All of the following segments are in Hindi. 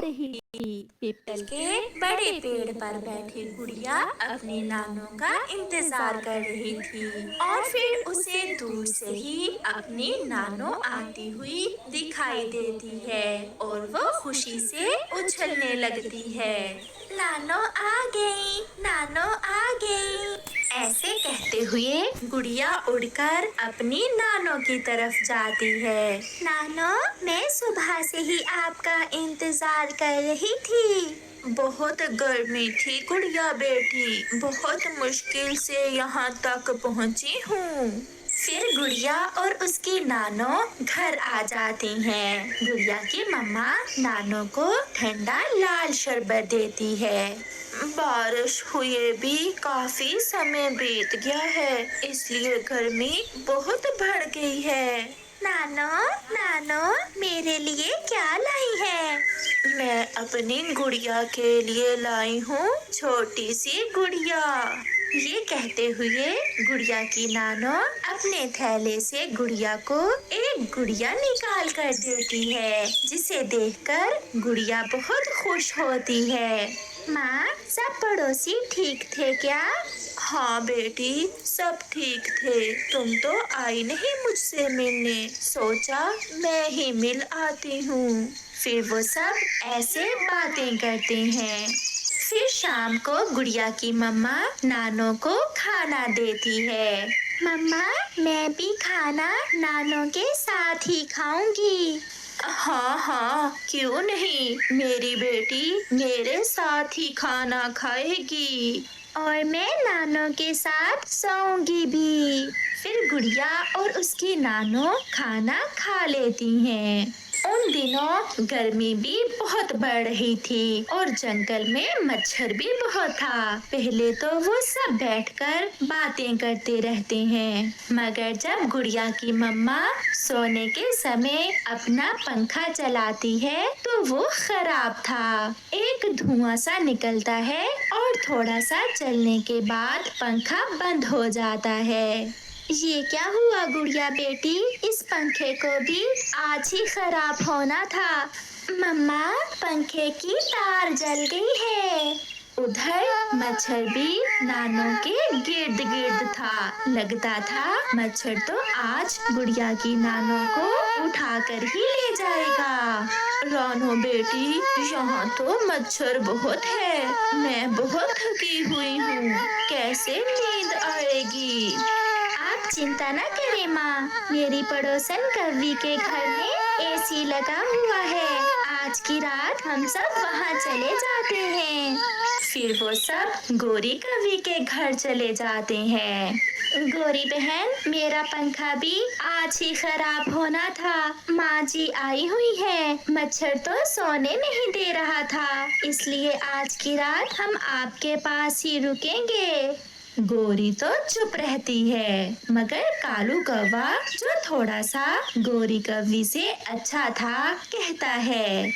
रही थी। पीपल के बड़े पेड़ पर बैठी गुड़िया अपने नानों का इंतजार कर रही थी और फिर उसे दूर से ही अपनी नानो आती हुई दिखाई देती है और वो खुशी से उछलने लगती है। नानो आ गई, नानो आ गई, ऐसे कहते हुए गुड़िया उड़कर अपनी नानो की तरफ जाती है। नानो, मैं सुबह से ही आपका इंतजार कर रही थी। बहुत गर्मी थी गुड़िया बेटी, बहुत मुश्किल से यहाँ तक पहुँची हूँ। फिर गुड़िया और उसकी नानो घर आ जाती हैं। गुड़िया की मम्मा नानो को ठंडा लाल शरबत देती है। बारिश हुए भी काफी समय बीत गया है, इसलिए गर्मी बहुत बढ़ गई है। नानो, नानो, मेरे लिए क्या लाई है? मैं अपनी गुड़िया के लिए लाई हूँ छोटी सी गुड़िया। ये कहते हुए गुड़िया की नानो अपने थैले से गुड़िया को एक गुड़िया निकाल कर देती है, जिसे देखकर गुड़िया बहुत खुश होती है। माँ, सब पड़ोसी ठीक थे क्या? हाँ बेटी, सब ठीक थे। तुम तो आई नहीं मुझसे मिलने, सोचा मैं ही मिल आती हूँ। फिर वो सब ऐसे बातें करते हैं। फिर शाम को गुड़िया की मम्मा नानो को खाना देती है। मम्मा, मैं भी खाना नानो के साथ ही खाऊंगी। हाँ हाँ, क्यों नहीं, मेरी बेटी मेरे साथ ही खाना खाएगी और मैं नानो के साथ सोऊंगी भी। फिर गुड़िया और उसकी नानो खाना खा लेती हैं। उन दिनों गर्मी भी बहुत बढ़ रही थी और जंगल में मच्छर भी बहुत था। पहले तो वो सब बैठकर बातें करते रहते हैं, मगर जब गुड़िया की मम्मा सोने के समय अपना पंखा चलाती है तो वो खराब था। एक धुआं सा निकलता है और थोड़ा सा चलने के बाद पंखा बंद हो जाता है। ये क्या हुआ गुड़िया बेटी, इस पंखे को भी आज ही खराब होना था। मम्मा, पंखे की तार जल गई है। उधर मच्छर भी नानो के गिर्द गिर्द था। लगता था मच्छर तो आज गुड़िया की नानो को उठाकर ही ले जाएगा। रानो बेटी, यहाँ तो मच्छर बहुत है, मैं बहुत थकी हुई हूँ, कैसे नींद आएगी? आप चिंता न करें माँ, मेरी पड़ोसन कव्वी के घर में एसी लगा हुआ है। आज की रात हम सब वहाँ चले जाते हैं। फिर वो सब गोरी कव्वी के घर चले जाते हैं। गोरी बहन, मेरा पंखा भी आज ही खराब होना था। माँ जी आई हुई है, मच्छर तो सोने नहीं दे रहा था, इसलिए आज की रात हम आपके पास ही रुकेंगे। गोरी तो चुप रहती है, मगर कालू कौवा, जो थोड़ा सा गोरी कव्वी से अच्छा था, कहता है,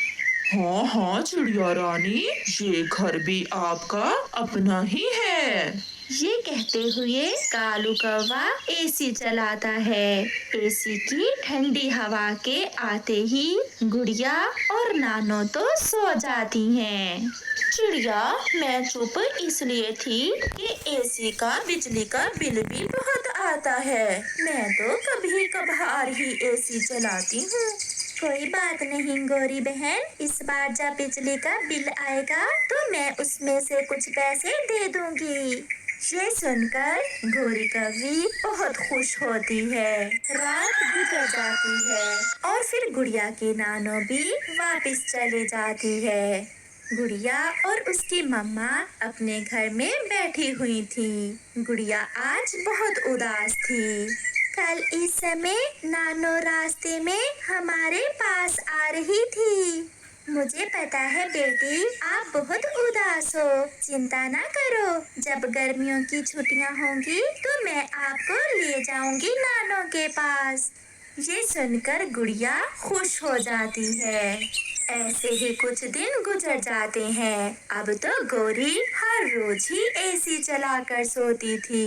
हाँ हाँ चिड़िया रानी, ये घर भी आपका अपना ही है। ये कहते हुए कालू कौवा एसी चलाता है। एसी की ठंडी हवा के आते ही गुड़िया और नानो तो सो जाती हैं। चिड़िया, मैं चुप इसलिए थी कि एसी का बिजली का बिल भी बहुत आता है। मैं तो कभी कभार ही एसी चलाती हूँ। कोई बात नहीं गोरी बहन, इस बार जब बिजली का बिल आएगा तो मैं उसमें से कुछ पैसे दे दूंगी। ये सुनकर गोरी कव्वी बहुत खुश होती है। रात गुजर जाती है और फिर गुड़िया की नानो भी वापस चली जाती है। गुड़िया और उसकी मम्मा अपने घर में बैठी हुई थी। गुड़िया आज बहुत उदास थी। कल इस समय नानो रास्ते में हमारे पास आ रही थी। मुझे पता है बेटी, आप बहुत उदास हो। चिंता ना करो, जब गर्मियों की छुट्टियां होंगी तो मैं आपको ले जाऊंगी नानो के पास। ये सुनकर गुड़िया खुश हो जाती है। ऐसे ही कुछ दिन गुजर जाते हैं। अब तो गोरी हर रोज ही एसी चलाकर सोती थी।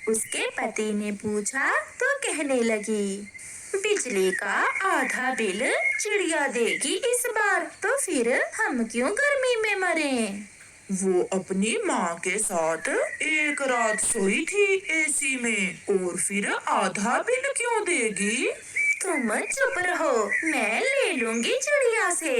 उसके पति ने पूछा तो कहने लगी, बिजली का आधा बिल चिड़िया देगी इस बार, तो फिर हम क्यों गर्मी में मरें? वो अपनी माँ के साथ एक रात सोई थी एसी में, और फिर आधा बिल क्यों देगी? तुम चुप रहो, मैं ले लूंगी चिड़िया से।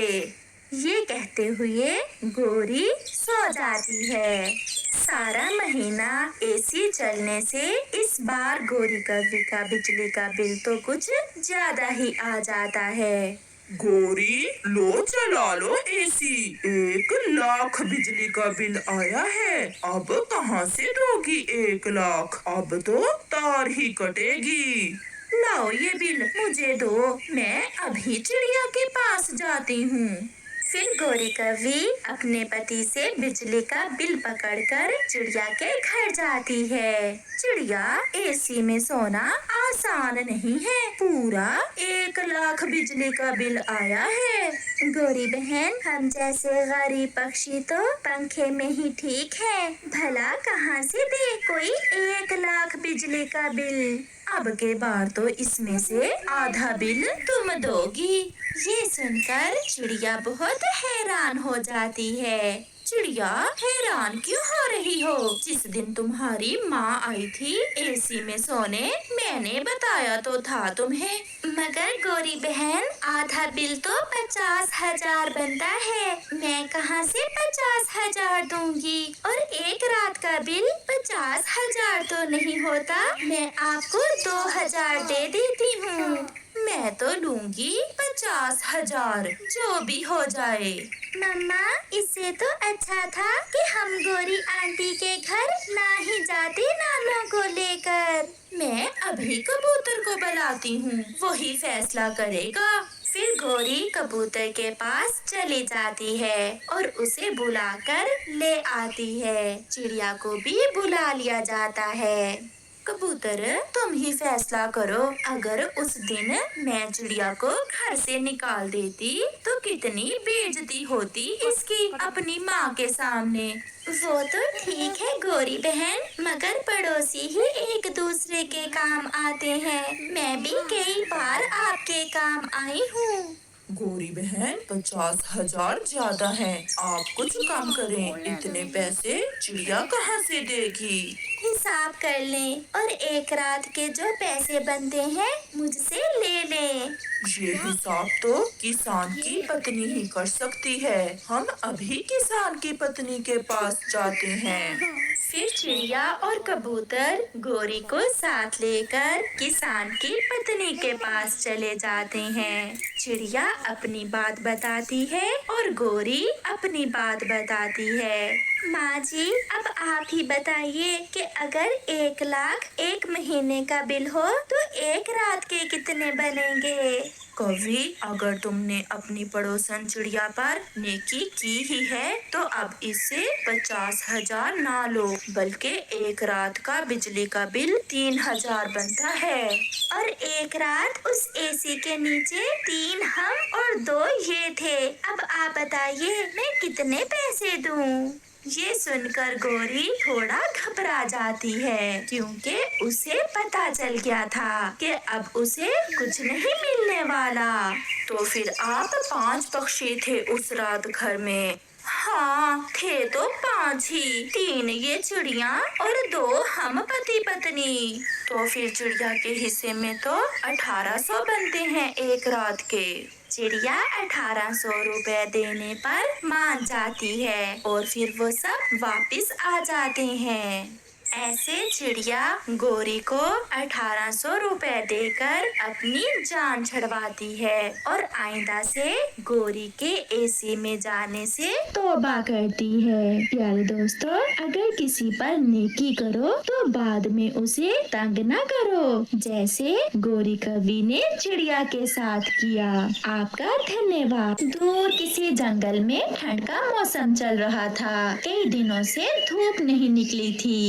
ये कहते हुए गोरी सो जाती है। सारा महीना एसी चलने से इस बार गोरी कव्वी का बिजली का बिल तो कुछ ज्यादा ही आ जाता है। गोरी, लो चला लो एसी, 1 लाख बिजली का बिल आया है। अब कहाँ से दोगी 1 लाख? अब तो तार ही कटेगी। लाओ ये बिल मुझे दो, मैं अभी चिड़िया के पास जाती हूँ। फिर गोरी कव्वी अपने पति से बिजली का बिल पकड़कर चिड़िया के घर जाती है। चिड़िया, एसी में सोना आसान नहीं है, पूरा 1 लाख बिजली का बिल आया है। गोरी बहन, हम जैसे गरीब पक्षी तो पंखे में ही ठीक है, भला कहाँ से दे कोई 1 लाख बिजली का बिल। अब के बार तो इसमें से आधा बिल तुम दोगी। ये सुनकर चिड़िया बहुत हैरान हो जाती है। चिड़िया, हैरान क्यों हो रही हो? जिस दिन तुम्हारी माँ आई थी एसी में सोने, मैंने बताया तो था तुम्हें। मगर गोरी बहन, आधा बिल तो 50,000 बनता है, मैं कहाँ से 50,000 दूंगी? और एक रात का बिल 50,000 तो नहीं होता, मैं आपको 2,000 दे देती हूँ। मैं तो लूंगी 50,000, जो भी हो जाए। मम्मा, इससे तो अच्छा था कि हम गोरी आंटी के घर ना ही जाते नानों को लेकर। मैं अभी कबूतर को बुलाती हूँ, वही फैसला करेगा। फिर गोरी कबूतर के पास चली जाती है और उसे बुलाकर ले आती है। चिड़िया को भी बुला लिया जाता है। कबूतर, तुम ही फैसला करो, अगर उस दिन मैं चिड़िया को घर से निकाल देती तो कितनी बेइज्जती होती इसकी अपनी माँ के सामने। वो तो ठीक है गोरी बहन, मगर पड़ोसी ही एक दूसरे के काम आते हैं। मैं भी कई बार आपके काम आई हूँ। गोरी बहन, 50,000 ज्यादा है, आप कुछ कम करें। इतने पैसे चिड़िया कहाँ से देगी? हिसाब कर लें और एक रात के जो पैसे बनते हैं मुझसे ले लें। ये हिसाब तो किसान की पत्नी ही कर सकती है। हम अभी किसान की पत्नी के पास जाते हैं। फिर चिड़िया और कबूतर गोरी को साथ लेकर किसान की पत्नी के पास चले जाते हैं। चिड़िया अपनी बात बताती है और गोरी अपनी बात बताती है। माँ जी, अब आप ही बताइए कि अगर 1 लाख 1 महीने का बिल हो तो एक रात के कितने बनेंगे? कवि, अगर तुमने अपनी पड़ोसन चिड़िया पर नेकी की ही है तो अब इससे 50,000 ना लो, बल्कि एक रात का बिजली का बिल 3,000 बनता है। और एक रात उस एसी के नीचे 3 हम और 2 ये थे। अब आप बताइए मैं कितने पैसे दूं? ये सुनकर गोरी थोड़ा घबरा जाती है, क्योंकि उसे पता चल गया था कि अब उसे कुछ नहीं मिलने वाला। तो फिर आप 5 पक्षी थे उस रात घर में? हाँ, थे तो 5 ही, 3 ये चिड़िया और 2 हम पति पत्नी। तो फिर चिड़िया के हिस्से में तो 1,800 बनते हैं एक रात के। चिड़िया 1,800 रुपए देने पर मान जाती है और फिर वो सब वापस आ जाते हैं। ऐसे चिड़िया गोरी को 1,800 रुपए देकर अपनी जान छुड़वाती है और आइंदा से गोरी के एसी में जाने से तौबा करती है। प्यारे दोस्तों, अगर किसी पर नेकी करो तो बाद में उसे तंग न करो, जैसे गोरी कवि ने चिड़िया के साथ किया। आपका धन्यवाद। दूर किसी जंगल में ठंड का मौसम चल रहा था। कई दिनों से धूप नहीं निकली थी।